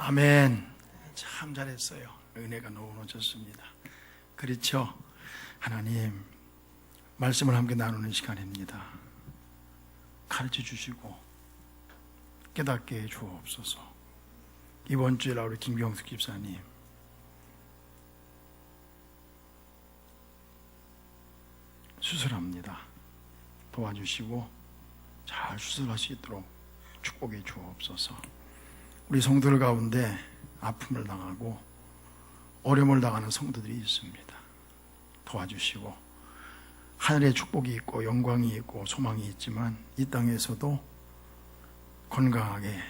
아멘. 참 잘했어요. 은혜가 너무 좋습니다. 그렇죠. 하나님, 말씀을 함께 나누는 시간입니다. 가르쳐 주시고 깨닫게 해 주옵소서. 이번 주에 우리 김경숙 집사님 수술합니다. 도와주시고 잘 수술할 수 있도록 축복해 주옵소서. 우리 성도들 가운데 아픔을 당하고 어려움을 당하는 성도들이 있습니다. 도와주시고 하늘에 축복이 있고 영광이 있고 소망이 있지만 이 땅에서도 건강하게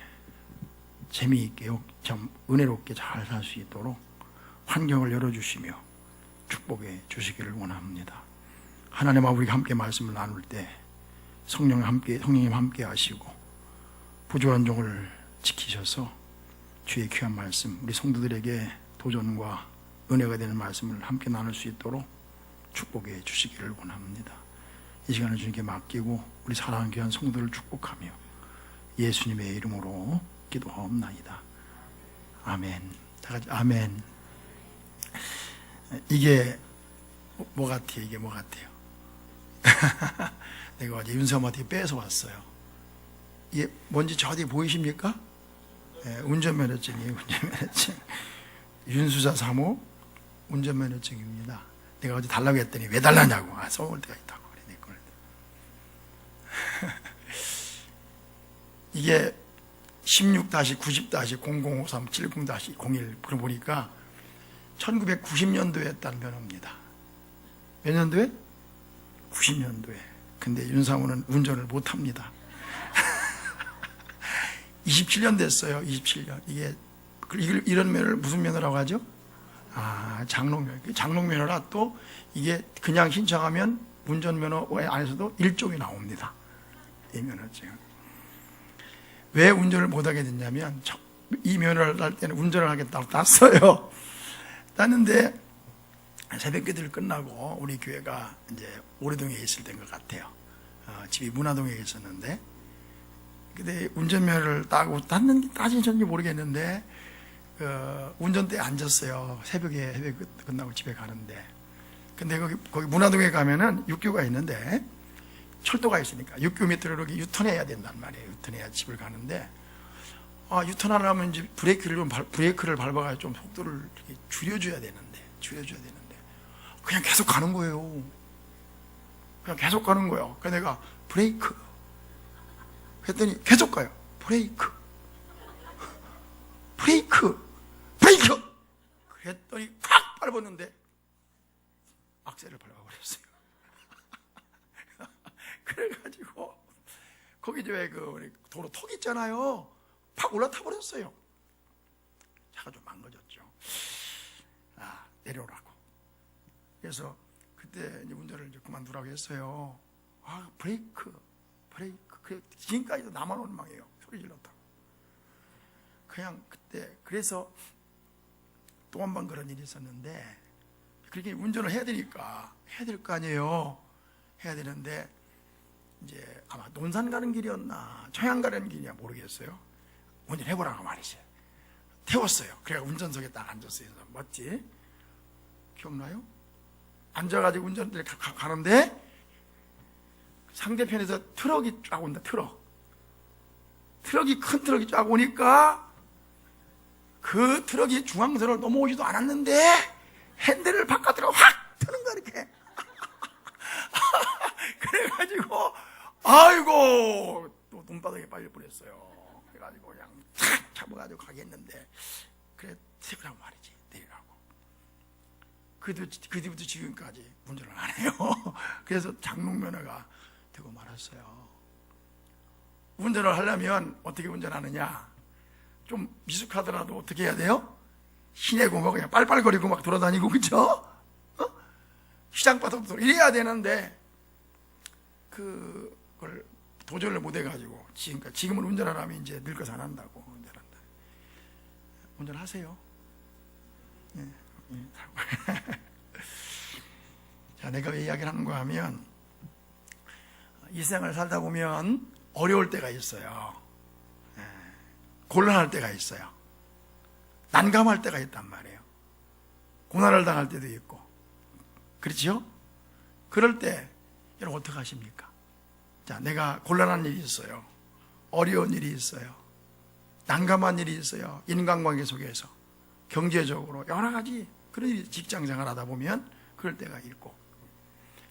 재미있게 참 은혜롭게 잘 살 수 있도록 환경을 열어주시며 축복해 주시기를 원합니다. 하나님 아버지가 함께 말씀을 나눌 때 성령님 함께 하시고 부조한 종을 지키셔서 주의 귀한 말씀, 우리 성도들에게 도전과 은혜가 되는 말씀을 함께 나눌 수 있도록 축복해 주시기를 원합니다. 이 시간을 주님께 맡기고 우리 사랑하는 귀한 성도들을 축복하며 예수님의 이름으로 기도하옵나이다. 아멘. 다 같이 아멘. 이게 뭐 같아요? 이게 뭐 같아요? 내가 어제 윤서한테 뺏어왔어요. 이게 뭔지 저 어디 보이십니까? 네, 운전면허증이에요. 운전면허증. 윤수자 3호 운전면허증입니다. 내가 어제 달라고 했더니 왜 달라냐고. 써올 때가 있다고 그래. 내 거를. 이게 16-90-005370-01 그걸 보니까 1990년도에 했다는 면허입니다. 몇 년도에? 90년도에. 근데 윤상우는 운전을 못합니다. 27년 됐어요. 27년. 이런 면허를 무슨 면허라고 하죠? 장롱면허. 장롱면허라 또 이게 그냥 신청하면 운전면허 안에서도 1종이 나옵니다. 이 면허증. 왜 운전을 못하게 됐냐면 이 면허를 딸 때는 운전을 하겠다고 땄어요. 땄는데 새벽기도를 끝나고 우리 교회가 이제 오래동에 있을 때인 것 같아요. 집이 문화동에 있었는데 근데 운전면허를 따고 따진지 모르겠는데 운전대에 앉았어요. 새벽에 끝나고 집에 가는데 근데 거기 문화동에 가면은 육교가 있는데 철도가 있으니까 6km 이렇게 유턴해야 된단 말이에요. 유턴해야 집을 가는데 유턴하려면 이제 브레이크를 밟아가지고 좀 속도를 이렇게 줄여줘야 되는데 그냥 계속 가는 거예요. 그냥 계속 가는 거예요. 그래서 내가 브레이크 그랬더니 계속 가요. 브레이크 그랬더니 팍 밟았는데 악셀을 밟아버렸어요. 그래가지고 거기 왜 우리 도로 턱 있잖아요. 팍 올라타 버렸어요. 차가 좀 망가졌죠. 내려오라고. 그래서 그때 이제 운전을 이제 그만두라고 했어요. 브레이크. 지금까지도 나만 원망해요. 소리 질렀다고. 그냥 그때 그래서 또 한 번 그런 일이 있었는데 그렇게 운전을 해야 되니까 해야 될 거 아니에요. 해야 되는데 이제 아마 논산 가는 길이었나 청양 가는 길이냐 모르겠어요. 운전해보라고 말이지. 태웠어요. 그래가 운전석에 딱 앉았어요. 맞지? 기억나요? 앉아가지고 운전을 가는데 상대편에서 트럭이 쫙 온다. 큰 트럭이 쫙 오니까 그 트럭이 중앙선을 넘어오지도 않았는데 핸들을 바깥으로 확 트는 거야 이렇게. 그래가지고 아이고 또 눈바닥에 빠질 뻔했어요. 그래가지고 그냥 탁 잡아가지고 가겠는데 그래 세우라고 말이지. 내리라고. 그 뒤부터 지금까지 운전을 안 해요. 그래서 장롱면허가 되고 말았어요. 운전을 하려면 어떻게 운전하느냐? 좀 미숙하더라도 어떻게 해야 돼요? 시내고 뭐 그냥 빨빨거리고 막 돌아다니고 그죠? 시장바닥도 이래야 되는데 그걸 도전을 못 해가지고 지금은 운전하라면 이제 늙어서 안 한다고 운전한다. 운전하세요. 네. 자, 내가 왜 이야기를 하는가 하면 이 생을 살다 보면 어려울 때가 있어요. 곤란할 때가 있어요. 난감할 때가 있단 말이에요. 고난을 당할 때도 있고. 그렇죠? 그럴 때 여러분 어떻게 하십니까? 자, 내가 곤란한 일이 있어요. 어려운 일이 있어요. 난감한 일이 있어요. 인간관계 속에서 경제적으로 여러 가지 그런 일이 직장 생활하다 보면 그럴 때가 있고,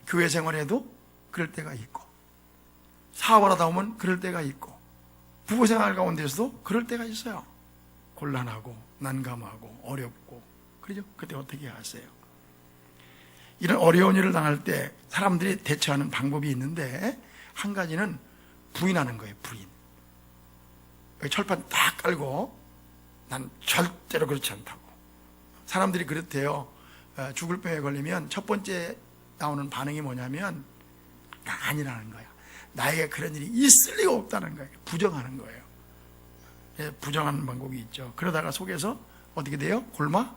교회 생활에도 그럴 때가 있고, 사업을 하다 보면 그럴 때가 있고, 부부 생활 가운데서도 그럴 때가 있어요. 곤란하고 난감하고 어렵고. 그러죠? 그때 어떻게 하세요? 이런 어려운 일을 당할 때 사람들이 대처하는 방법이 있는데, 한 가지는 부인하는 거예요. 부인. 철판 딱 깔고 난 절대로 그렇지 않다고. 사람들이 그렇대요. 죽을 병에 걸리면 첫 번째 나오는 반응이 뭐냐면 아니라는 거야. 나에게 그런 일이 있을 리가 없다는 거예요. 부정하는 거예요. 부정하는 방법이 있죠. 그러다가 속에서 어떻게 돼요? 골마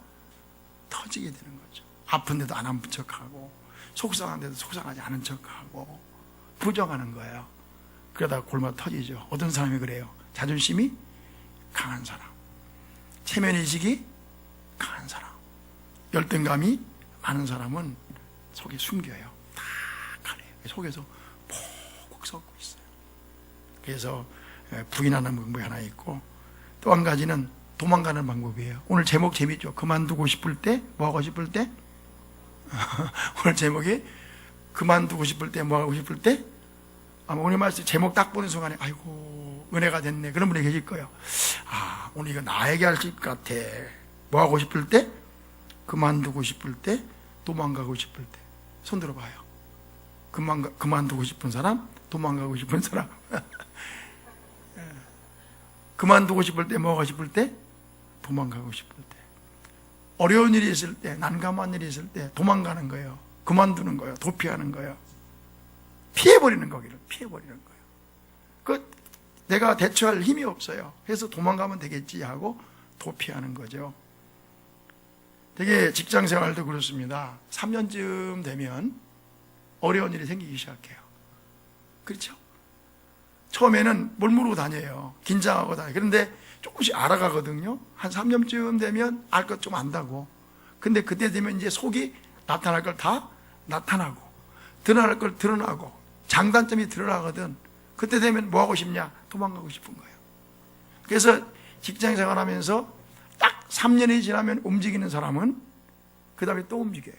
터지게 되는 거죠. 아픈데도 안 아픈 척하고, 속상한데도 속상하지 않은 척하고 부정하는 거예요. 그러다가 골마 터지죠. 어떤 사람이 그래요? 자존심이 강한 사람, 체면의식이 강한 사람, 열등감이 많은 사람은 속에 숨겨요. 다 가려요. 속에서 푹 썩고 있어요. 그래서 부인하는 방법이 하나 있고, 또 한 가지는 도망가는 방법이에요. 오늘 제목 재밌죠? 그만두고 싶을 때, 뭐 하고 싶을 때? 오늘 제목이 그만두고 싶을 때, 뭐 하고 싶을 때? 아마 오늘 말씀 제목 딱 보는 순간에 아이고 은혜가 됐네, 그런 분이 계실 거예요. 아, 오늘 이거 나에게 할 것 같아. 뭐 하고 싶을 때? 그만두고 싶을 때, 도망가고 싶을 때. 손 들어봐요. 그만두고 싶은 사람, 도망가고 싶은 사람. 그만두고 싶을 때, 뭐 하고 싶을 때? 도망가고 싶을 때. 어려운 일이 있을 때, 난감한 일이 있을 때 도망가는 거예요. 그만두는 거예요. 도피하는 거예요. 피해버리는 거기를 피해버리는 거예요. 내가 대처할 힘이 없어요. 그래서 도망가면 되겠지 하고 도피하는 거죠. 되게 직장 생활도 그렇습니다. 3년쯤 되면 어려운 일이 생기기 시작해요. 그렇죠? 처음에는 뭘 모르고 다녀요. 긴장하고 다녀요. 그런데 조금씩 알아가거든요. 한 3년쯤 되면 알 것 좀 안다고. 근데 그때 되면 이제 속이 나타날 걸 다 나타나고, 드러날 걸 드러나고, 장단점이 드러나거든. 그때 되면 뭐 하고 싶냐? 도망가고 싶은 거예요. 그래서 직장 생활하면서 딱 3년이 지나면 움직이는 사람은 그 다음에 또 움직여요.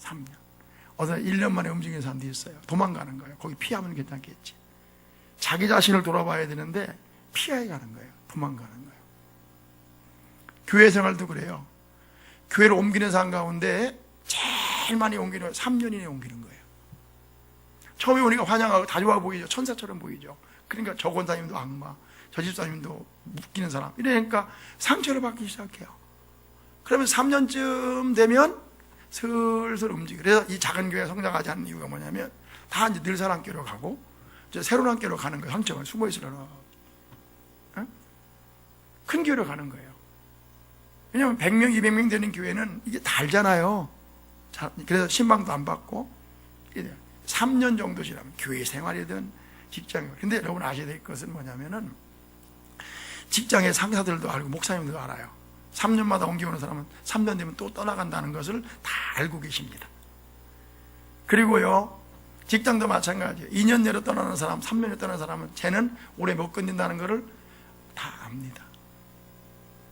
3년. 어떤 1년 만에 움직이는 사람도 있어요. 도망가는 거예요. 거기 피하면 괜찮겠지. 자기 자신을 돌아봐야 되는데 피해 가는 거예요. 도망가는 거예요. 교회 생활도 그래요. 교회를 옮기는 사람 가운데 제일 많이 옮기는 거예요. 3년 이내에 옮기는 거예요. 처음에 오니까 환영하고 다 좋아 보이죠. 천사처럼 보이죠. 그러니까 저 권사님도 악마, 저 집사님도 웃기는 사람, 이러니까 상처를 받기 시작해요. 그러면 3년쯤 되면 슬슬 움직여요. 그래서 이 작은 교회가 성장하지 않는 이유가 뭐냐면 다 이제 늘 사람께로 가고 이제 새로운 학교로 가는 거예요. 상처가 숨어 있으려나. 큰 교회로 가는 거예요. 왜냐하면 100명, 200명 되는 교회는 이게 다 알잖아요. 그래서 신방도 안 받고 3년 정도 지나면 교회 생활이든 직장이든. 근데 여러분 아셔야 될 것은 뭐냐면은 직장의 상사들도 알고 목사님들도 알아요. 3년마다 옮겨오는 사람은 3년 되면 또 떠나간다는 것을 다 알고 계십니다. 그리고요, 직장도 마찬가지예요. 2년 내로 떠나는 사람, 3년에 떠나는 사람은 쟤는 오래 못 견딘다는 것을 다 압니다.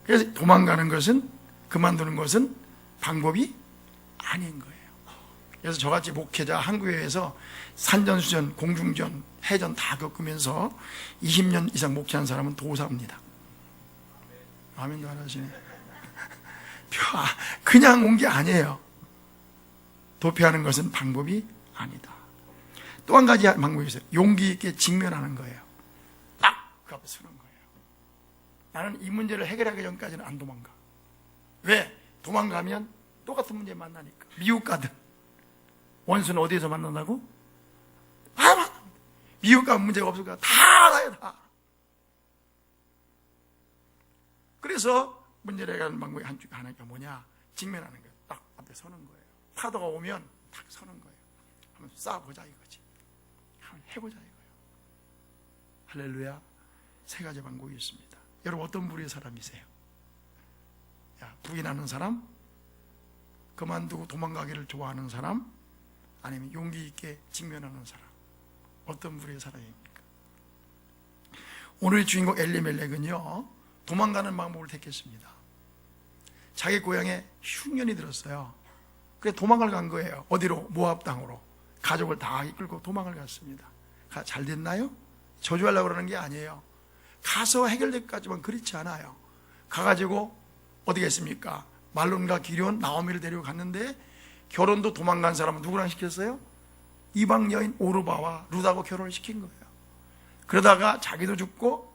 그래서 도망가는 것은, 그만두는 것은 방법이 아닌 거예요. 그래서 저같이 목회자 한국교회에서 산전수전, 공중전, 해전 다 겪으면서 20년 이상 목회한 사람은 도사입니다. 아멘도 안 하시네. 그냥 온 게 아니에요. 도피하는 것은 방법이 아니다. 또 한 가지 방법이 있어요. 용기 있게 직면하는 거예요. 딱 그 앞에 서는 거예요. 나는 이 문제를 해결하기 전까지는 안 도망가. 왜? 도망가면 똑같은 문제 만나니까. 미국 가든 원수는 어디에서 만난다고? 미국 가면 문제가 없을까? 다 알아요, 다. 그래서 문제를 해결하는 방법이 하나가 뭐냐? 직면하는 거예요. 딱 앞에 서는 거예요. 파도가 오면 딱 서는 거예요. 한번 싸워보자 이거지. 한번 해보자 이거예요. 할렐루야. 세 가지 방법이 있습니다. 여러분 어떤 부류의 사람이세요? 부인하는 사람, 그만두고 도망가기를 좋아하는 사람, 아니면 용기 있게 직면하는 사람, 어떤 부류의 사람입니까? 오늘의 주인공 엘리멜렉은요, 도망가는 방법을 택했습니다. 자기 고향에 흉년이 들었어요. 그래서 도망을 간 거예요. 어디로? 모압 땅으로. 가족을 다 이끌고 도망을 갔습니다. 잘 됐나요? 저주하려고 그러는 게 아니에요. 가서 해결될까지만 그렇지 않아요. 가가지고 어디 겠습니까? 말론과 기럨, 나오미를 데리고 갔는데 결혼도 도망간 사람은 누구랑 시켰어요? 이방 여인 오르바와 룻하고 결혼을 시킨 거예요. 그러다가 자기도 죽고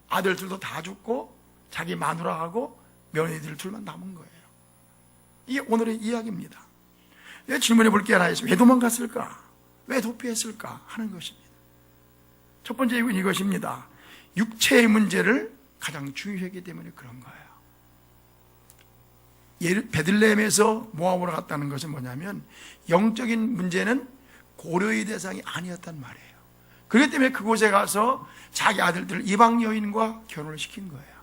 아들들도 다 죽고 자기 마누라하고 며느리들 둘만 남은 거예요. 이게 오늘의 이야기입니다. 질문해 볼 게 하나 있습니다. 왜 도망갔을까? 왜 도피했을까? 하는 것입니다. 첫 번째 이유는 이것입니다. 육체의 문제를 가장 중요하기 때문에 그런 거예요. 베들레헴에서 모압으로 갔다는 것은 뭐냐면 영적인 문제는 고려의 대상이 아니었단 말이에요. 그렇기 때문에 그곳에 가서 자기 아들들을 이방 여인과 결혼을 시킨 거예요.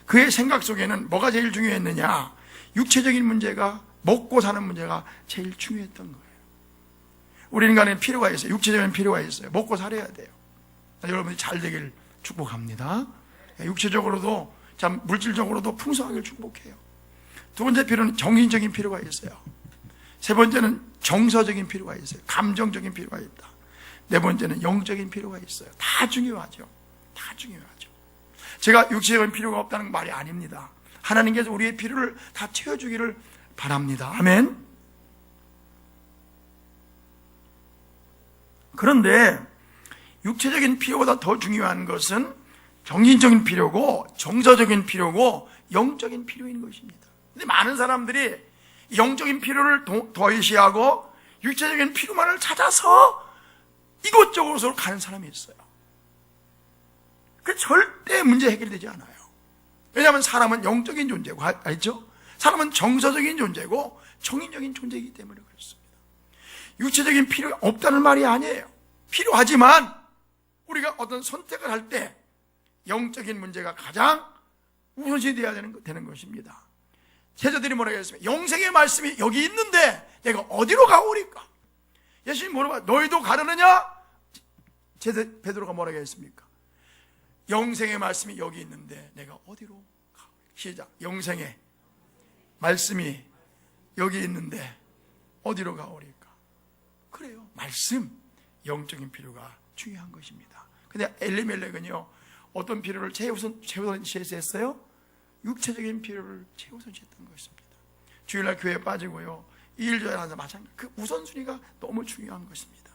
그의 생각 속에는 뭐가 제일 중요했느냐? 육체적인 문제가, 먹고 사는 문제가 제일 중요했던 거예요. 우리 인간은 필요가 있어요. 육체적인 필요가 있어요. 먹고 살아야 돼요. 여러분이 잘 되길 축복합니다. 육체적으로도, 참 물질적으로도 풍성하길 축복해요. 두 번째 필요는 정신적인 필요가 있어요. 세 번째는 정서적인 필요가 있어요. 감정적인 필요가 있다. 네 번째는 영적인 필요가 있어요. 다 중요하죠. 다 중요하죠. 제가 육체적인 필요가 없다는 말이 아닙니다. 하나님께서 우리의 필요를 다 채워주기를 바랍니다. 아멘. 그런데 육체적인 필요보다 더 중요한 것은 정신적인 필요고 정서적인 필요고 영적인 필요인 것입니다. 근데 많은 사람들이 영적인 필요를 도외시하고 육체적인 필요만을 찾아서 이곳저곳으로 가는 사람이 있어요. 그 절대 문제 해결되지 않아요. 왜냐하면 사람은 영적인 존재고, 알죠? 사람은 정서적인 존재고 정인적인 존재이기 때문에 그렇습니다. 육체적인 필요가 없다는 말이 아니에요. 필요하지만 우리가 어떤 선택을 할 때 영적인 문제가 가장 우선시 되어야 되는 것입니다. 제자들이 뭐라고 했습니까? 영생의 말씀이 여기 있는데 내가 어디로 가오리까? 예수님 물어봐, 너희도 가려느냐? 베드로가 뭐라고 했습니까? 영생의 말씀이 여기 있는데 내가 어디로 가오리까? 시작. 영생의 말씀이 여기 있는데 어디로 가오리까? 그래요. 말씀, 영적인 필요가 중요한 것입니다. 근데 엘리멜렉은요, 어떤 필요를 최우선시했어요? 육체적인 필요를 최우선시했던 것입니다. 주일날 교회에 빠지고요, 일조에 나서 마찬가지. 그 우선순위가 너무 중요한 것입니다.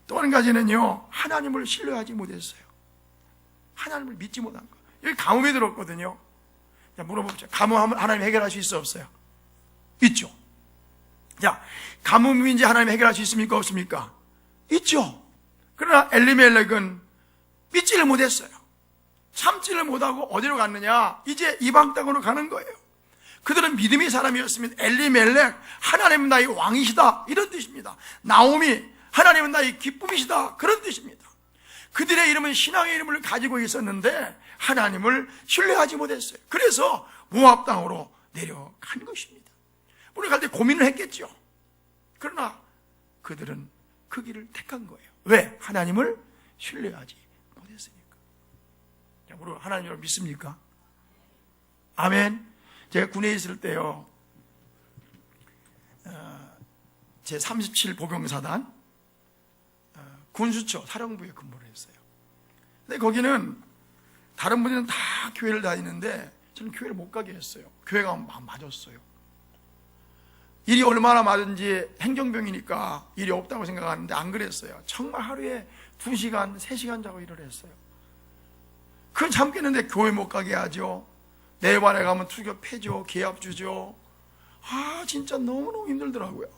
또 한 가지는요, 하나님을 신뢰하지 못했어요. 하나님을 믿지 못한 거. 여기 가뭄이 들었거든요. 자, 물어봅시다. 가뭄 하나님 해결할 수 있어 없어요? 있죠. 자, 가뭄인지 하나님 해결할 수 있습니까 없습니까? 있죠. 그러나 엘리멜렉은 믿지를 못했어요. 참지를 못하고 어디로 갔느냐? 이제 이방 땅으로 가는 거예요. 그들은 믿음의 사람이었으면 엘리멜렉, 하나님은 나의 왕이시다, 이런 뜻입니다. 나오미, 하나님은 나의 기쁨이시다, 그런 뜻입니다. 그들의 이름은 신앙의 이름을 가지고 있었는데 하나님을 신뢰하지 못했어요. 그래서 모압 땅으로 내려간 것입니다. 우리 갈 때 고민을 했겠죠. 그러나 그들은 그 길을 택한 거예요. 왜? 하나님을 신뢰하지 못했으니까. 우리 하나님을 믿습니까? 아멘. 제가 군에 있을 때요, 제 37 보병사단 군수처 사령부에 근무를 했어요. 근데 거기는 다른 분들은 다 교회를 다니는데 저는 교회를 못 가게 했어요. 교회가 맞았어요. 일이 얼마나 많은지 행정병이니까 일이 없다고 생각하는데 안 그랬어요. 정말 하루에 2시간, 3시간 자고 일을 했어요. 그건 참겠는데 교회 못 가게 하죠. 내반에 가면 투교 패죠. 계약 주죠. 아, 진짜 너무너무 힘들더라고요.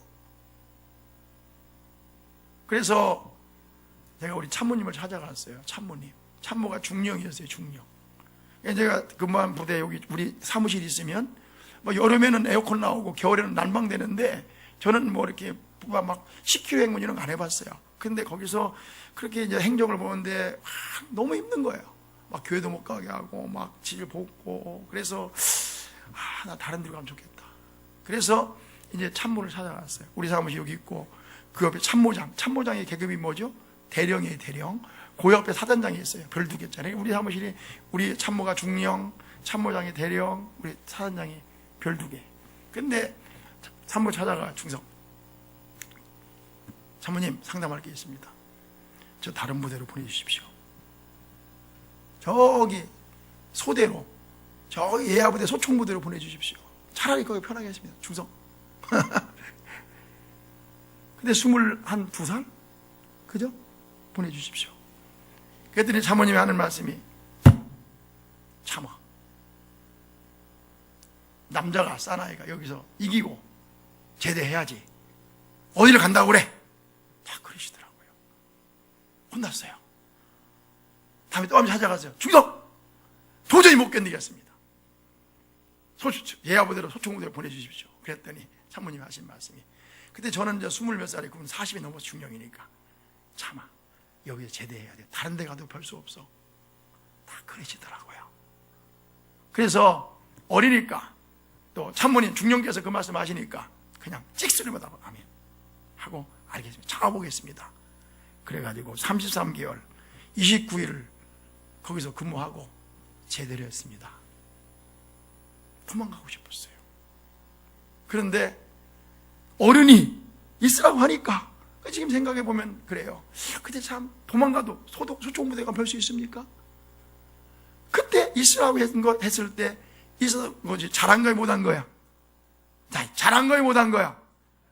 그래서 제가 우리 참모님을 찾아갔어요. 참모님. 참모가 중령이었어요. 중령. 제가 근무한 부대 여기 우리 사무실 있으면 뭐 여름에는 에어컨 나오고 겨울에는 난방되는데 저는 뭐 이렇게 막 10km 행군 이런 거 안 해봤어요. 근데 거기서 그렇게 이제 행정을 보는데 너무 힘든 거예요. 막 교회도 못 가게 하고 막 집을 볶고. 그래서 나 다른 데로 가면 좋겠다. 그래서 이제 참모를 찾아갔어요. 우리 사무실 여기 있고 그 옆에 참모장의 계급이 뭐죠? 대령이에요. 대령. 그 옆에 사단장이 있어요. 별 2개짜리. 우리 사무실이 우리 참모가 중령, 참모장이 대령, 우리 사단장이 별 2개. 근데 참모 찾아가 중성, 참모님 상담할 게 있습니다. 저 다른 부대로 보내주십시오. 저기 소대로, 저기 예하부대 소총부대로 보내주십시오. 차라리 거기 편하게 했습니다. 중성. 근데 22살? 그죠? 보내주십시오. 그랬더니 참모님이 하는 말씀이, 참아. 남자가, 사나이가 여기서 이기고 제대해야지. 어디를 간다고 그래? 다 그러시더라고요. 혼났어요. 다음에 또 한번 찾아가세요. 중성! 도저히 못 견디겠습니다. 예하부대로 소총부대로 보내주십시오. 그랬더니 참모님이 하신 말씀이, 그때 저는 이제 20몇 살이고 그분 40이 넘어서 중령이니까, 참아. 여기에 제대해야 돼. 다른 데 가도 별 수 없어. 다 그러시더라고요. 그래서 어리니까 또 참모님 중령께서 그 말씀 하시니까 그냥 찍소리만 하고 아멘 하고 알겠습니다. 참아보겠습니다. 그래가지고 33개월 29일을 거기서 근무하고 제대를 했습니다. 도망가고 싶었어요. 그런데 어른이 있으라고 하니까, 지금 생각해보면 그래요. 그때 참 도망가도 소총부대가 별 수 있습니까? 그때 있으라고 했을 때 있어서 뭐지, 잘한 거야 못한 거야? 잘한 거야 못한 거야?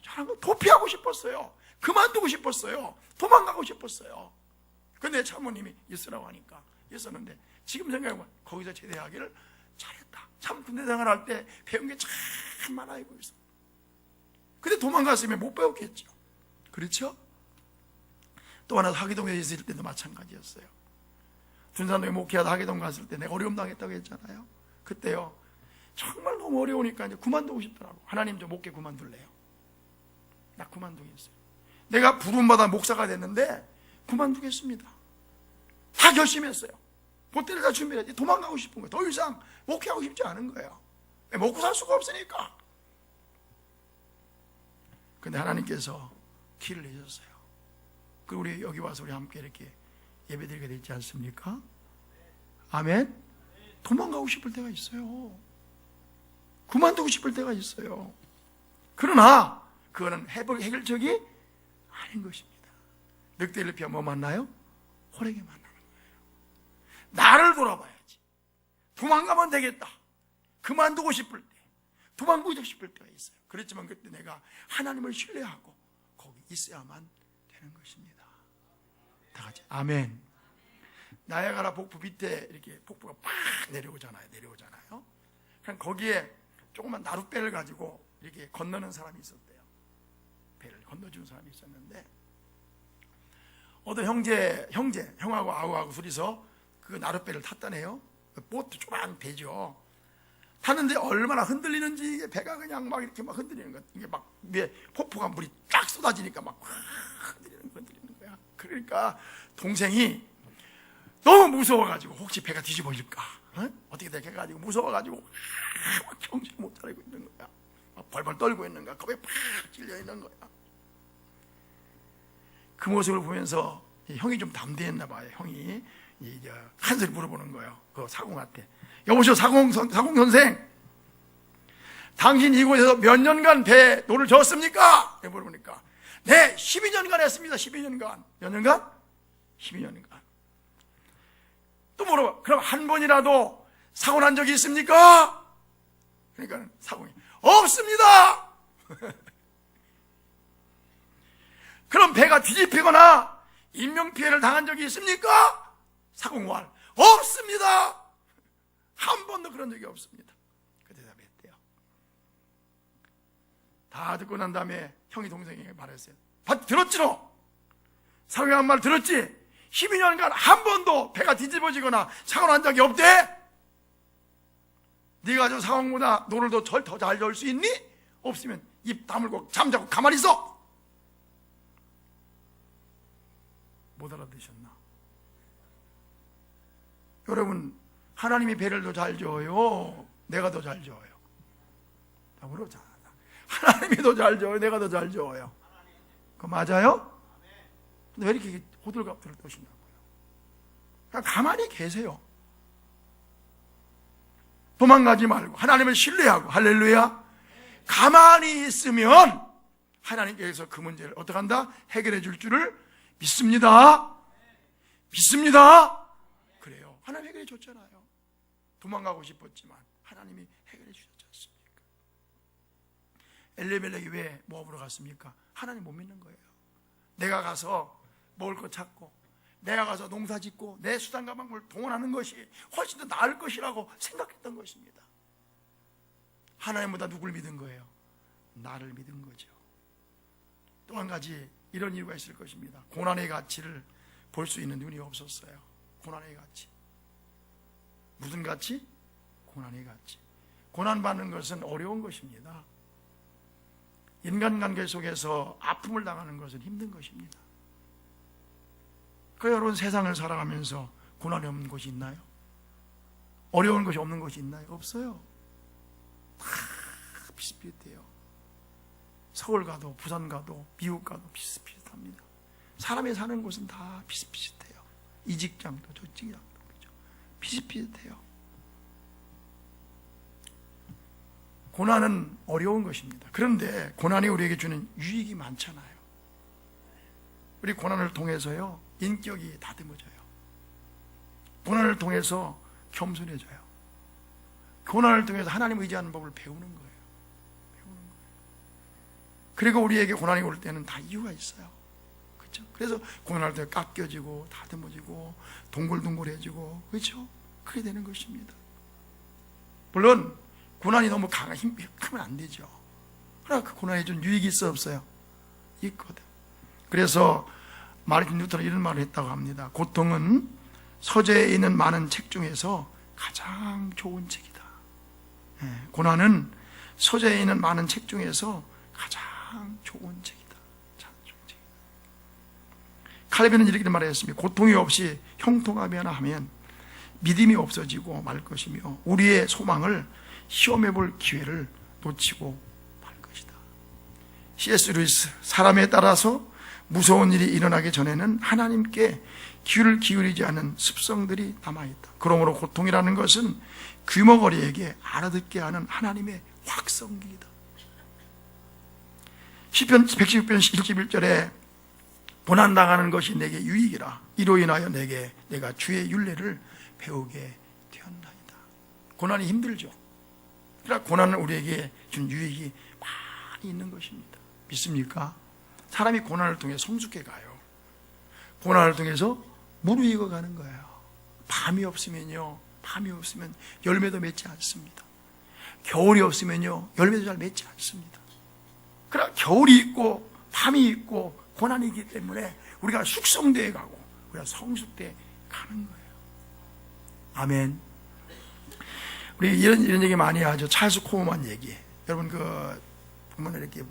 잘한 거. 도피하고 싶었어요. 그만두고 싶었어요. 도망가고 싶었어요. 근데 참모님이 있으라고 하니까 있었는데, 지금 생각해보면 거기서 제대하기를 잘했다. 참 군대 생활할 때 배운 게 참 많아요. 거기서. 근데 도망갔으면 못 배웠겠죠. 그렇죠? 또 하나 하기동에 있을 때도 마찬가지였어요. 군산동에 목회하다 하기동 갔을 때 내가 어려움 당했다고 했잖아요. 그때요, 정말 너무 어려우니까 이제 그만두고 싶더라고. 하나님 저 목회 그만둘래요. 나 그만두겠어요. 내가 부름받아 목사가 됐는데 그만두겠습니다. 다 결심했어요. 그때를 다 준비했지. 도망가고 싶은 거예요. 더 이상 목회하고 싶지 않은 거예요. 먹고 살 수가 없으니까. 근데 하나님께서 길을 내셨어요. 그 우리 여기 와서 우리 함께 이렇게 예배드리게 되지 않습니까? 아멘. 도망가고 싶을 때가 있어요. 그만두고 싶을 때가 있어요. 그러나 그거는 해결책이 아닌 것입니다. 늑대를 피하 뭐 만나요? 호랑이 만나는 거예요. 나를 돌아봐야지. 도망가면 되겠다. 그만두고 싶을 때, 도망가고 싶을 때가 있어요. 그렇지만 그때 내가 하나님을 신뢰하고 거기 있어야만 되는 것입니다. 다 같이 아멘. 나야가라 폭포 밑에 이렇게 폭포가 팍 내려오잖아요. 그럼 거기에 조그만 나룻배를 가지고 이렇게 건너는 사람이 있었대요. 배를 건너주는 사람이 있었는데, 어떤 형하고 아우하고 둘이서 그 나룻배를 탔다네요. 보트 조그만 배죠. 타는데 얼마나 흔들리는지, 이게 배가 그냥 막 이렇게 막 흔들리는 거야. 이게 막 위에 폭포가 물이 쫙 쏟아지니까 막 흔들리는 거야. 그러니까 동생이 너무 무서워가지고 혹시 배가 뒤집어질까, 어떻게 될까 해가지고 무서워가지고 막 정신 못 차리고 있는 거야. 막 벌벌 떨고 있는 거야. 겁에 팍 찔려 있는 거야. 그 모습을 보면서 형이 좀 담대했나 봐요. 형이 이제 한 소리 물어보는 거예요. 그 사공한테. 여보시오, 사공 선생, 당신 이곳에서 몇 년간 배 노를 저었습니까? 물어보니까, 네, 12년간 했습니다. 12년간. 몇 년간? 12년간. 또 물어봐. 그럼 한 번이라도 사고 난 적이 있습니까? 그러니까 사공이 없습니다. 그럼 배가 뒤집히거나 인명피해를 당한 적이 있습니까? 사공말 없습니다. 한 번도 그런 적이 없습니다. 그 대답했대요. 다 듣고 난 다음에 형이 동생에게 말했어요. 들었지로? 사공이 한 말 들었지? 12년간 한 번도 배가 뒤집어지거나 사고 난 적이 없대? 네가 저 상황보다 노를 더 잘 저을 수 있니? 없으면 입 다물고 잠자고 가만히 있어. 못 알아들으셨나? 여러분, 하나님이 배를 더 잘 저어요? 내가 더 잘 저어요? 그렇지 않아. 하나님이 더 잘 줘요? 내가 더 잘 줘요? 그거 맞아요? 근데 왜 이렇게 호들갑들을 떠시냐고요? 그냥 가만히 계세요. 도망가지 말고 하나님을 신뢰하고, 할렐루야. 가만히 있으면 하나님께서 그 문제를 어떻게 한다? 해결해 줄 줄을 믿습니다. 믿습니다. 그래요. 하나님 해결해 줬잖아요. 도망가고 싶었지만 하나님이 해결해 주셨지 않습니까? 엘리멜렉이 왜 모압으로 갔습니까? 하나님 못 믿는 거예요. 내가 가서 먹을 거 찾고, 내가 가서 농사 짓고 내 수단 가방을 동원하는 것이 훨씬 더 나을 것이라고 생각했던 것입니다. 하나님보다 누굴 믿은 거예요? 나를 믿은 거죠. 또 한 가지 이런 이유가 있을 것입니다. 고난의 가치를 볼 수 있는 눈이 없었어요. 고난의 가치. 무슨 가치? 고난의 가치. 고난받는 것은 어려운 것입니다. 인간관계 속에서 아픔을 당하는 것은 힘든 것입니다. 그 여러분, 세상을 살아가면서 고난이 없는 곳이 있나요? 어려운 것이 없는 곳이 있나요? 없어요. 다 비슷비슷해요. 서울 가도 부산 가도 미국 가도 비슷비슷합니다. 사람이 사는 곳은 다 비슷비슷해요. 이 직장도 저 직장도 그죠? 비슷비슷해요. 고난은 어려운 것입니다. 그런데 고난이 우리에게 주는 유익이 많잖아요. 우리 고난을 통해서요, 인격이 다듬어져요. 고난을 통해서 겸손해져요. 고난을 통해서 하나님 의지하는 법을 배우는 거예요. 그리고 우리에게 고난이 올 때는 다 이유가 있어요. 그렇죠? 그래서 고난할 때 깎여지고 다듬어지고 동글동글해지고, 그렇죠? 그렇게 되는 것입니다. 물론 고난이 너무 힘하면 안 되죠. 그러나 그 고난에 좀 유익이 있어 없어요? 있거든. 그래서 마르틴 루터는 이런 말을 했다고 합니다. 고통은 서재에 있는 많은 책 중에서 가장 좋은 책이다. 고난은 서재에 있는 많은 책 중에서 가장 좋은 책이다. 참 좋은 책이다. 칼빈은 이렇게 말했습니다. 고통이 없이 형통함이 하나 하면 믿음이 없어지고 말 것이며 우리의 소망을 시험해 볼 기회를 놓치고 말 것이다. C.S. 루이스, 사람에 따라서 무서운 일이 일어나기 전에는 하나님께 귀를 기울이지 않은 습성들이 남아있다. 그러므로 고통이라는 것은 귀머거리에게 알아듣게 하는 하나님의 확성기이다. 시편 110편 111절에 고난당하는 것이 내게 유익이라. 이로 인하여 내가 주의 율례를 배우게 되었나이다. 고난이 힘들죠. 그러나 고난은 우리에게 준 유익이 많이 있는 것입니다. 믿습니까? 사람이 고난을 통해 성숙해 가요. 고난을 통해서 무르익어 가는 거예요. 밤이 없으면 열매도 맺지 않습니다. 겨울이 없으면요, 열매도 잘 맺지 않습니다. 그러나 겨울이 있고 밤이 있고 고난이 있기 때문에 우리가 숙성되어 가고 우리가 성숙되어 가는 거예요. 아멘. 우리 이런 얘기 많이 하죠. 찰스 코어만 얘기. 여러분 보면 이렇게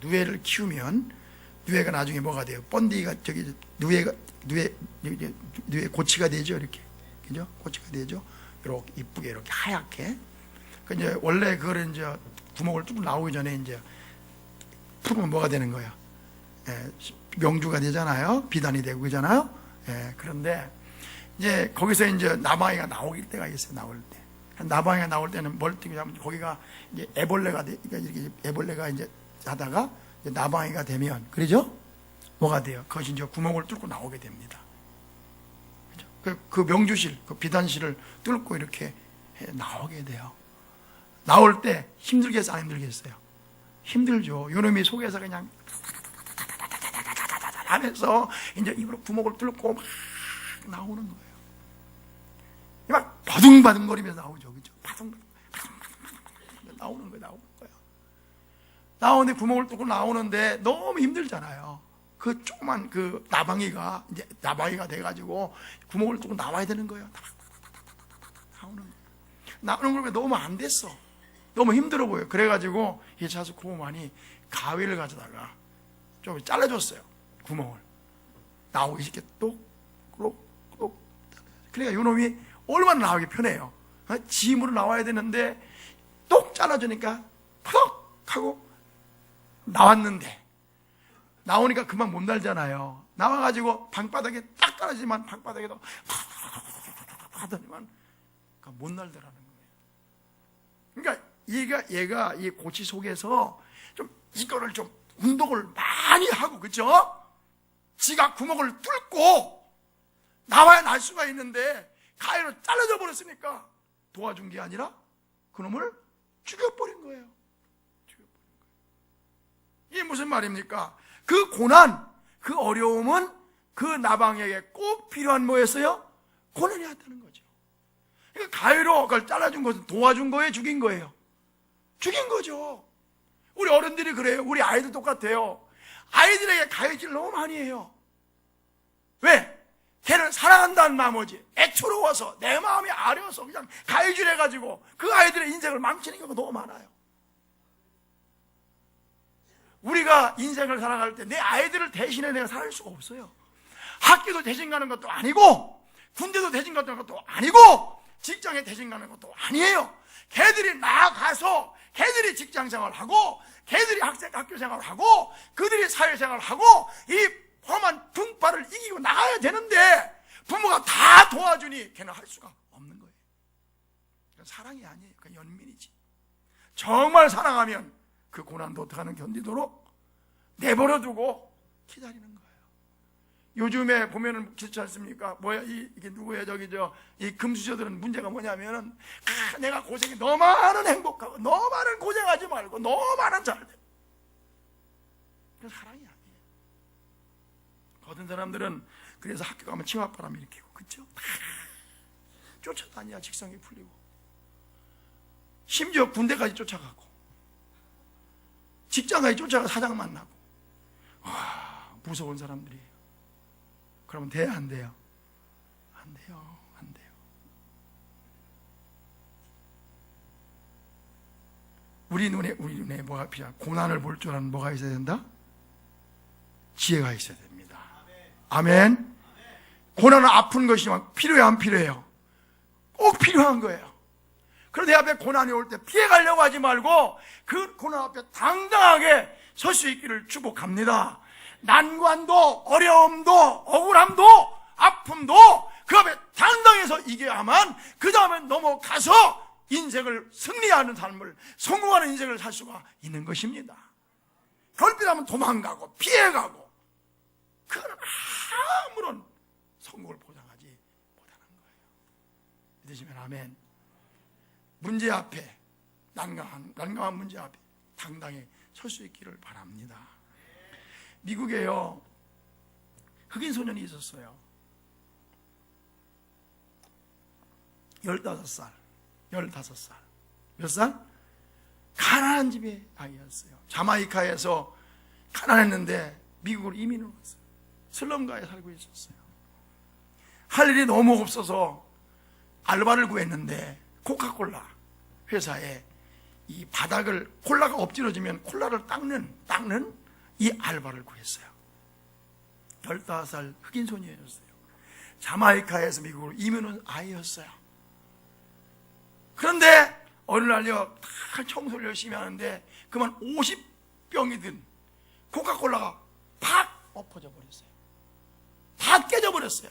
누에를 키우면 누에가 나중에 뭐가 돼요? 번디가 누에 고치가 되죠. 이렇게. 그죠? 고치가 되죠. 이렇게 이쁘게 이렇게 하얗게. 이제 원래 그거를 이제 구멍을 쭉 나오기 전에 이제 풀면 뭐가 되는 거야? 명주가 되잖아요. 비단이 되고 그러잖아요. 그런데 이제 거기서 이제 나방이가 나올 때가 있어요. 나올 때. 나방이가 나올 때는 멀티하면 거기가 이제 애벌레가 이렇게 애벌레가 이제 하다가 이제 나방이가 되면, 그러죠? 뭐가 돼요? 그것이 이제 구멍을 뚫고 나오게 됩니다. 그죠? 그 명주실, 그 비단실을 뚫고 이렇게 나오게 돼요. 나올 때 힘들겠어요? 안 힘들겠어요? 힘들죠. 요놈이 속에서 그냥 하면서 이제 입으로 구멍을 뚫고 막 나오는 거예요. 막 바둥바둥거리면서 나오죠. 그죠? 바둥바둥 나오는 거예요. 나오는데 구멍을 뚫고 나오는데 너무 힘들잖아요. 그 조그만 그 나방이가 이제 나방이가 돼가지고 구멍을 뚫고 나와야 되는 거예요. 나오는 걸 너무 안 됐어. 너무 힘들어 보여요. 그래가지고 이 찰스 코어만이 가위를 가져다가 좀 잘라줬어요. 구멍을. 나오기 쉽게 똑. 그러니까 이놈이 얼마나 나오기 편해요. 지 힘으로 나와야 되는데 똑 잘라주니까 푸덕 하고 나왔는데, 나오니까 금방 못 날잖아요. 나와가지고 방바닥에 딱 떨어지만 방바닥에도 하더니만 못 날더라는 거예요. 그러니까 얘가 이 고치 속에서 좀 이거를 좀 운동을 많이 하고, 그죠? 지가 구멍을 뚫고 나와야 날 수가 있는데 가위로 잘라져 버렸으니까 도와준 게 아니라 그놈을 죽여버린 거예요. 이게 무슨 말입니까? 그 고난, 그 어려움은 그 나방에게 꼭 필요한 뭐였어요? 고난이었다는 거죠. 그러니까 가위로 그걸 잘라준 것은 도와준 거예요? 죽인 거예요? 죽인 거죠. 우리 어른들이 그래요. 우리 아이들 똑같아요. 아이들에게 가위질 너무 많이 해요. 왜? 걔는 사랑한다는 나머지 애처로워서 내 마음이 아려서 그냥 가위질 해가지고 그 아이들의 인생을 망치는 경우가 너무 많아요. 우리가 인생을 살아갈 때 내 아이들을 대신해 내가 살 수가 없어요. 학교도 대신 가는 것도 아니고, 군대도 대신 가는 것도 아니고, 직장에 대신 가는 것도 아니에요. 걔들이 나가서 걔들이 직장 생활하고, 걔들이 학교 생활하고, 그들이 사회생활하고, 이 험한 풍파를 이기고 나가야 되는데 부모가 다 도와주니 걔는 할 수가 없는 거예요. 그건 사랑이 아니에요. 그건 연민이지. 정말 사랑하면 그 고난도 어떡하는 견디도록 내버려두고 기다리는 거예요. 요즘에 보면은 그렇지 않습니까? 뭐야, 이게 누구예요? 이 금수저들은 문제가 뭐냐면은, 내가 고생이 너무 많은 행복하고, 너무 많은 고생하지 말고, 너무 많은 잘돼. 그건 사랑이 아니에요. 어떤 사람들은 그래서 학교 가면 치맛바람 일으키고, 그쵸? 쫓아다녀야 직성이 풀리고, 심지어 군대까지 쫓아가고, 직장까지 쫓아가 사장 만나고, 와, 무서운 사람들이에요. 그러면 돼요, 안 돼요? 안 돼요, 안 돼요. 우리 눈에 뭐가 필요한, 고난을 볼 줄 아는 뭐가 있어야 된다? 지혜가 있어야 됩니다. 아멘. 고난은 아픈 것이지만 필요해, 안 필요해요? 꼭 필요한 거예요. 그런데 내 앞에 고난이 올 때 피해가려고 하지 말고 그 고난 앞에 당당하게 설 수 있기를 축복합니다. 난관도, 어려움도, 억울함도, 아픔도 그 앞에 당당해서 이겨야만 그 다음에 넘어가서 인생을 승리하는 삶을, 성공하는 인생을 살 수가 있는 것입니다. 결핍하면 도망가고 피해가고, 그건 아무런 성공을 보장하지 못하는 거예요. 믿으시면 아멘. 문제 앞에, 난감한 문제 앞에 당당히 설 수 있기를 바랍니다. 미국에요, 흑인 소년이 있었어요. 15살. 몇 살? 가난한 집의 아이였어요. 자마이카에서 가난했는데 미국으로 이민을 왔어요. 슬럼가에 살고 있었어요. 할 일이 너무 없어서 알바를 구했는데 코카콜라 회사에 이 바닥을, 콜라가 엎질러지면 콜라를 닦는 이 알바를 구했어요. 15살 흑인 소녀였어요. 자마이카에서 미국으로 이민 온 아이였어요. 그런데 어느 날요, 다 청소를 열심히 하는데 그만 50병이 든 코카콜라가 팍 엎어져 버렸어요. 다 깨져 버렸어요.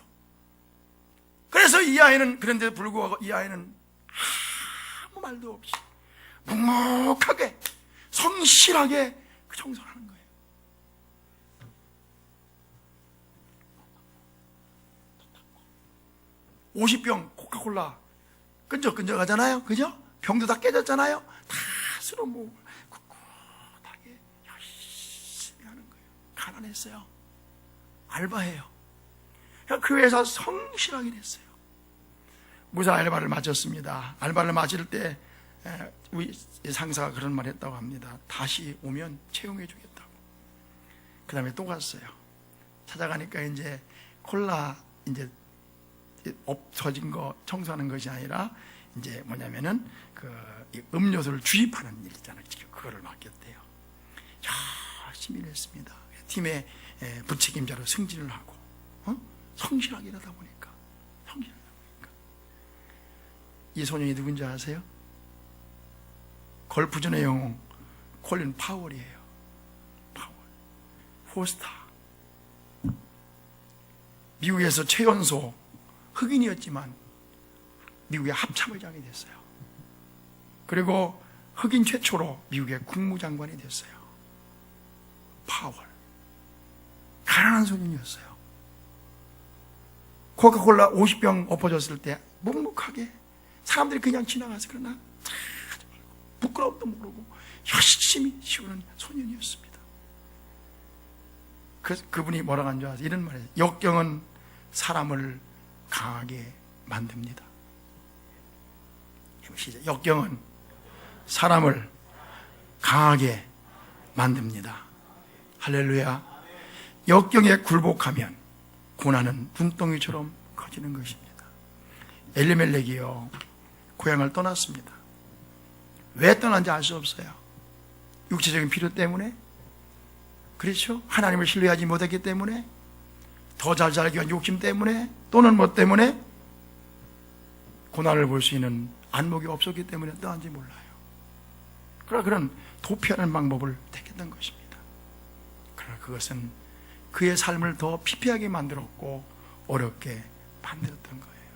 그래서 이 아이는, 그런데도 불구하고 이 아이는 아무 말도 없이 묵묵하게 성실하게 그 청소를 하는 거예요. (50병) 코카콜라 끈적끈적하잖아요, 그죠? 병도 다 깨졌잖아요. 다 쓸어 모으고 꿋꿋하게 열심히 하는 거예요. 가난했어요. 알바해요. 그 회사 성실하게 됐어요. 무사 알바를 마쳤습니다. 알바를 마칠 때 우리 상사가 그런 말 했다고 합니다. 다시 오면 채용해 주겠다고. 그 다음에 또 갔어요. 찾아가니까 이제 콜라 이제 없어진 거 청소하는 것이 아니라 이제 뭐냐면은 그 음료수를 주입하는 일 있잖아요. 그거를 맡겼대요. 열심히 일했습니다. 팀의 부책임자로 승진을 하고, 성실하게 일하다 보니까, 이 소년이 누군지 아세요? 걸프전의 영웅 콜린 파월이에요. 파월. 포스터. 미국에서 최연소 흑인이었지만 미국의 합참의장이 됐어요. 그리고 흑인 최초로 미국의 국무장관이 됐어요. 파월. 가난한 소년이었어요. 코카콜라 50병 엎어졌을 때 묵묵하게 사람들이 그냥 지나가서 그러나 부끄러움도 모르고 열심히 치우는 소년이었습니다. 그분이 뭐라고 한 줄 아세요? 이런 말이에요. 역경은 사람을 강하게 만듭니다. 시작. 역경은 사람을 강하게 만듭니다. 할렐루야. 역경에 굴복하면 고난은 눈덩이처럼 커지는 것입니다. 엘리멜렉이요, 고향을 떠났습니다. 왜 떠난지 알 수 없어요. 육체적인 필요 때문에, 그렇죠? 하나님을 신뢰하지 못했기 때문에, 더 잘 살기 위한 욕심 때문에, 또는 뭐 때문에 고난을 볼 수 있는 안목이 없었기 때문에 떠난지 몰라요. 그러나 그런 도피하는 방법을 택했던 것입니다. 그러나 그것은 그의 삶을 더 피폐하게 만들었고 어렵게 만들었던 거예요.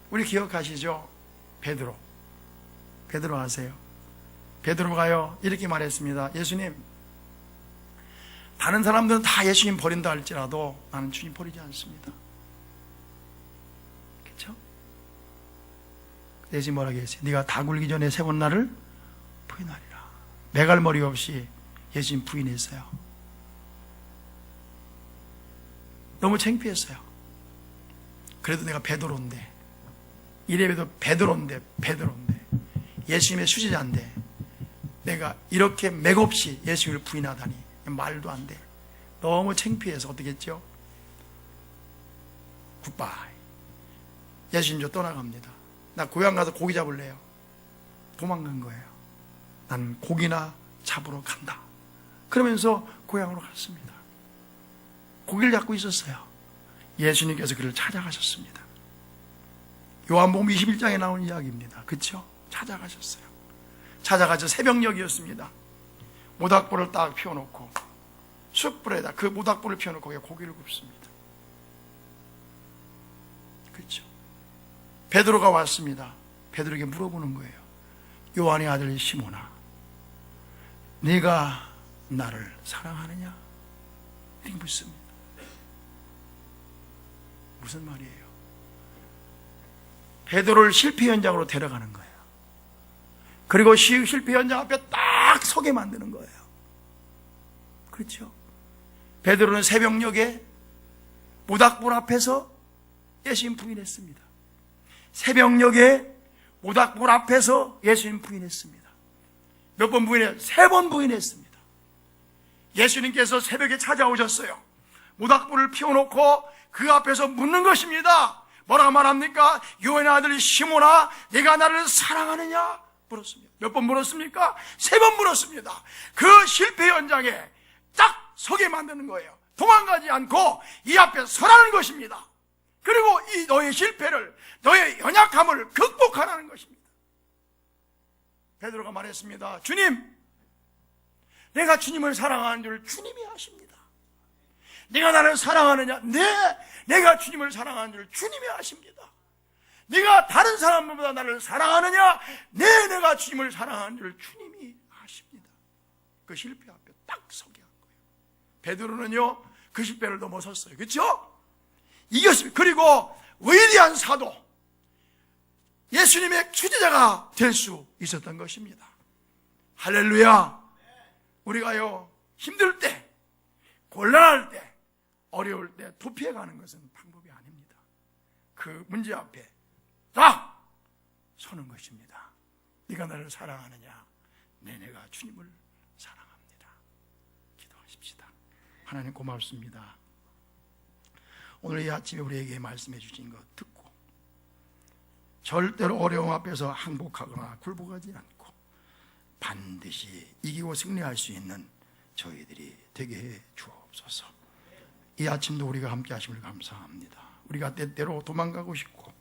우리 기억하시죠? 베드로 아세요? 베드로가요 이렇게 말했습니다. 예수님, 다른 사람들은 다 예수님 버린다 할지라도 나는 주님 버리지 않습니다. 그렇죠? 예수님 뭐라고 했어요? 네가 다 굴기 전에 세 번 나를 부인하리라. 매갈머리 없이 예수님 부인했어요. 너무 창피했어요. 그래도 내가 베드로인데, 이래봬도 베드로인데 예수님의 수제자인데 내가 이렇게 맥없이 예수님을 부인하다니 말도 안 돼. 너무 창피해서 어떻게 했죠? 굿바이. 예수님 저 떠나갑니다. 나 고향 가서 고기 잡을래요. 도망간 거예요. 난 고기나 잡으러 간다. 그러면서 고향으로 갔습니다. 고기를 잡고 있었어요. 예수님께서 그를 찾아가셨습니다. 요한복음 21장에 나온 이야기입니다. 그렇죠? 찾아가셨어요. 찾아가서 새벽녘이었습니다. 모닥불을 딱 피워놓고 숯불에다 그 모닥불을 피워놓고 거기에 고기를 굽습니다. 그렇죠? 베드로가 왔습니다. 베드로에게 물어보는 거예요. 요한의 아들 시몬아, 네가 나를 사랑하느냐? 이렇게 묻습니다. 무슨 말이에요? 베드로를 실패 현장으로 데려가는 거예요. 그리고 실패 현장 앞에 딱 서게 만드는 거예요. 그렇죠? 베드로는 새벽녘에 모닥불 앞에서 예수님 부인했습니다. 새벽녘에 모닥불 앞에서 예수님 부인했습니다. 몇 번 부인해요? 3번 부인했습니다. 예수님께서 새벽에 찾아오셨어요. 모닥불을 피워놓고 그 앞에서 묻는 것입니다. 뭐라고 말합니까? 요한의 아들 시몬아, 네가 나를 사랑하느냐? 물었습니다. 몇 번 물었습니까? 3번 물었습니다. 그 실패 현장에 딱 서게 만드는 거예요. 도망가지 않고 이 앞에 서라는 것입니다. 그리고 이 너의 실패를, 너의 연약함을 극복하라는 것입니다. 베드로가 말했습니다. 주님, 내가 주님을 사랑하는 줄 주님이 아십니다. 네가 나를 사랑하느냐? 네, 내가 주님을 사랑하는 줄 주님이 아십니다. 네가 다른 사람보다 나를 사랑하느냐? 네, 내가 주님을 사랑하는 줄 주님이 아십니다. 그 실패 앞에 딱 서게 한 거예요. 베드로는요 그 실패를 넘어섰어요. 그렇죠? 이겼습니다. 그리고 위대한 사도, 예수님의 수제자가 될 수 있었던 것입니다. 할렐루야. 우리가요 힘들 때, 곤란할 때, 어려울 때 도피해가는 것은 방법이 아닙니다. 그 문제 앞에 딱 서는 것입니다. 네가 나를 사랑하느냐? 네, 내가 주님을 사랑합니다. 기도하십시다. 하나님 고맙습니다. 오늘 이 아침에 우리에게 말씀해 주신 것 듣고 절대로 어려움 앞에서 항복하거나 굴복하지 않고 반드시 이기고 승리할 수 있는 저희들이 되게 해 주옵소서. 이 아침도 우리가 함께 하심을 감사합니다. 우리가 때때로 도망가고 싶고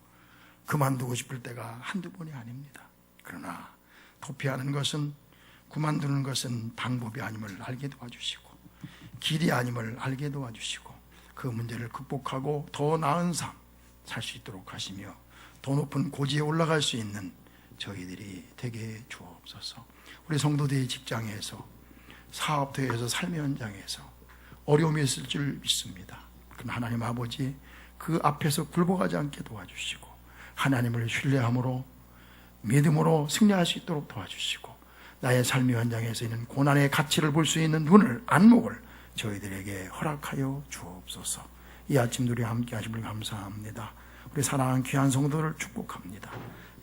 그만두고 싶을 때가 한두 번이 아닙니다. 그러나 도피하는 것은 그만두는 것은 방법이 아님을 알게 도와주시고 길이 아님을 알게 도와주시고 그 문제를 극복하고 더 나은 삶 살 수 있도록 하시며 더 높은 고지에 올라갈 수 있는 저희들이 되게 주옵소서. 우리 성도들의 직장에서 사업터에서 삶의 현장에서 어려움이 있을 줄 믿습니다. 그럼 하나님 아버지 그 앞에서 굴복하지 않게 도와주시고 하나님을 신뢰함으로 믿음으로 승리할 수 있도록 도와주시고 나의 삶의 현장에서 있는 고난의 가치를 볼 수 있는 눈을 안목을 저희들에게 허락하여 주옵소서. 이 아침도 우리 함께 하심을 감사합니다. 우리 사랑하는 귀한 성도를 축복합니다.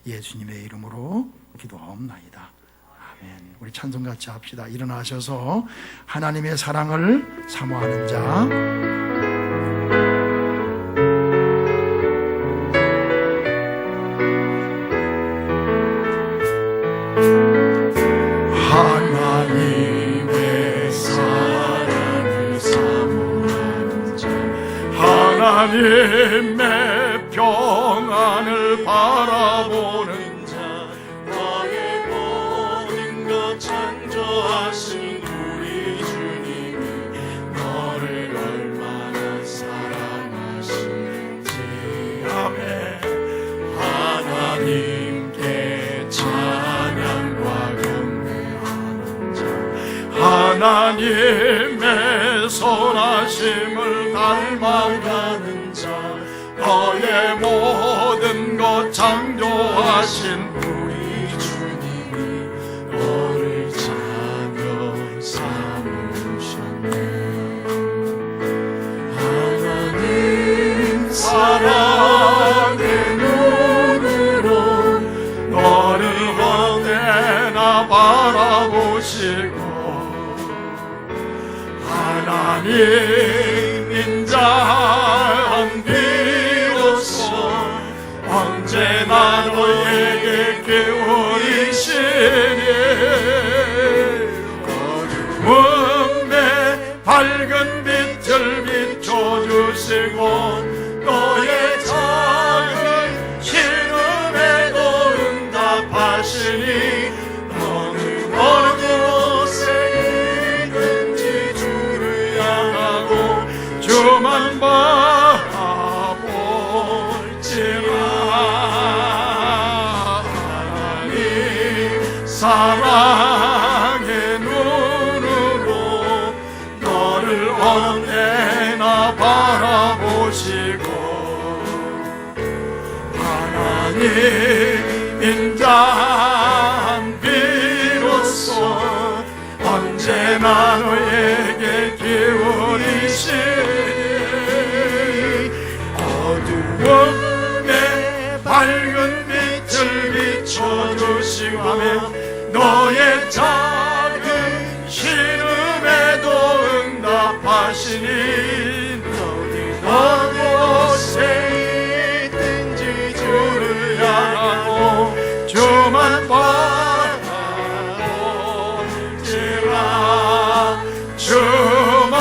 예수님의 이름으로 기도하옵나이다. 아멘. 우리 찬송같이 합시다. 일어나셔서 하나님의 사랑을 사모하는 자 하나님의 사랑을 사모하는 자 하나님의 평안을 바라보는 자 나의 모든 것 창조하신 우리 주님이 너를 얼마나 사랑하시는지 아멘. 하나님께 찬양과 경배하는 자 하나님의 선하심을 닮아가는 자 너의 모든 것 창조하신 우리 주님이 너를 자녀 삼으셨네. 하나님 사랑의 눈으로 너를 언제나 바라보시고 하나님 인자한 비로소 언제나 너에게 기울이시니 어두움에 밝은 빛을 비춰주시고 너의 작은 신음에도 응답하시니 너는 어느 곳에 있든지 주를 향하고 주만 바라볼지라. 하나님 사랑의 눈으로 너를 언제나 바라보시고 하나님 인자한 비로소 언제나 너에게 기울이시니 어두움에 밝은 빛을 비춰주시고 너의 작은 신음에도 응답하시니 너는 어느 곳에 있든지 주를 향하고 주만 바라볼지라. 주만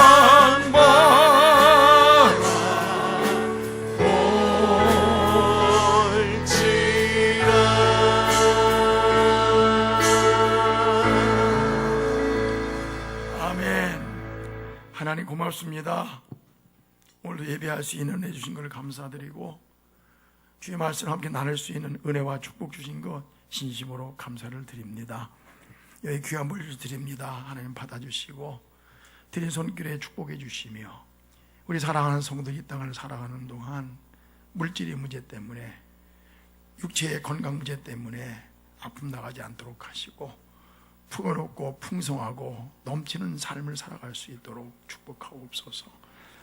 하나님 고맙습니다. 오늘도 예배할 수 있는 은혜 주신 것을 감사드리고 주의 말씀을 함께 나눌 수 있는 은혜와 축복 주신 것 진심으로 감사를 드립니다. 여기 귀한 물질 드립니다. 하나님 받아주시고 드린 손길에 축복해 주시며 우리 사랑하는 성도들이 이 땅을 살아가는 동안 물질의 문제 때문에 육체의 건강 문제 때문에 아픔 나가지 않도록 하시고 풍요롭고 풍성하고 넘치는 삶을 살아갈 수 있도록 축복하옵소서.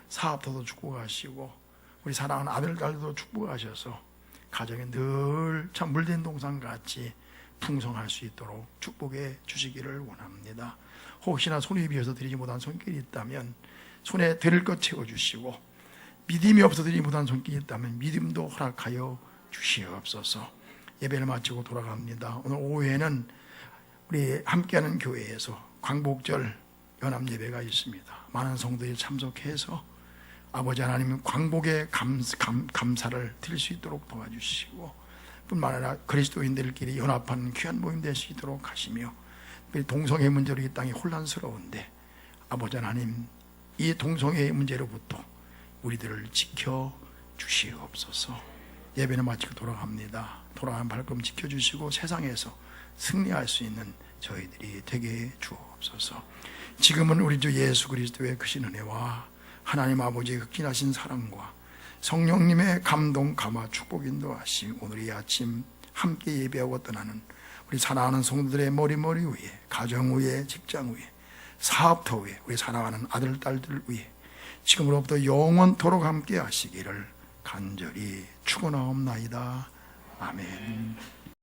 사업터도 축복하시고 우리 사랑하는 아들, 딸도 축복하셔서 가정에 늘 참 물된 동산같이 풍성할 수 있도록 축복해 주시기를 원합니다. 혹시나 손에 비어서 드리지 못한 손길이 있다면 손에 드릴 것 채워주시고 믿음이 없어 드리지 못한 손길이 있다면 믿음도 허락하여 주시옵소서. 예배를 마치고 돌아갑니다. 오늘 오후에는 우리 함께하는 교회에서 광복절 연합예배가 있습니다. 많은 성도들이 참석해서 아버지 하나님 광복의 감사를 드릴 수 있도록 도와주시고 뿐만 아니라 그리스도인들끼리 연합하는 귀한 모임 될 수 있도록 하시며 특별히 동성애 문제로 이 땅이 혼란스러운데 아버지 하나님, 이 동성애 문제로부터 우리들을 지켜 주시옵소서. 예배는 마치고 돌아갑니다. 돌아간 발걸음 지켜주시고 세상에서 승리할 수 있는 저희들이 되게 주옵소서. 지금은 우리 주 예수 그리스도의 크신 은혜와 하나님 아버지의 극진하신 사랑과 성령님의 감동, 감화, 축복, 인도하심, 오늘 이 아침 함께 예배하고 떠나는 우리 사랑하는 성도들의 머리 위에, 가정 위에, 직장 위에, 사업터 위에, 우리 사랑하는 아들, 딸들 위에 지금으로부터 영원토록 함께 하시기를 간절히 축원하옵나이다. 아멘.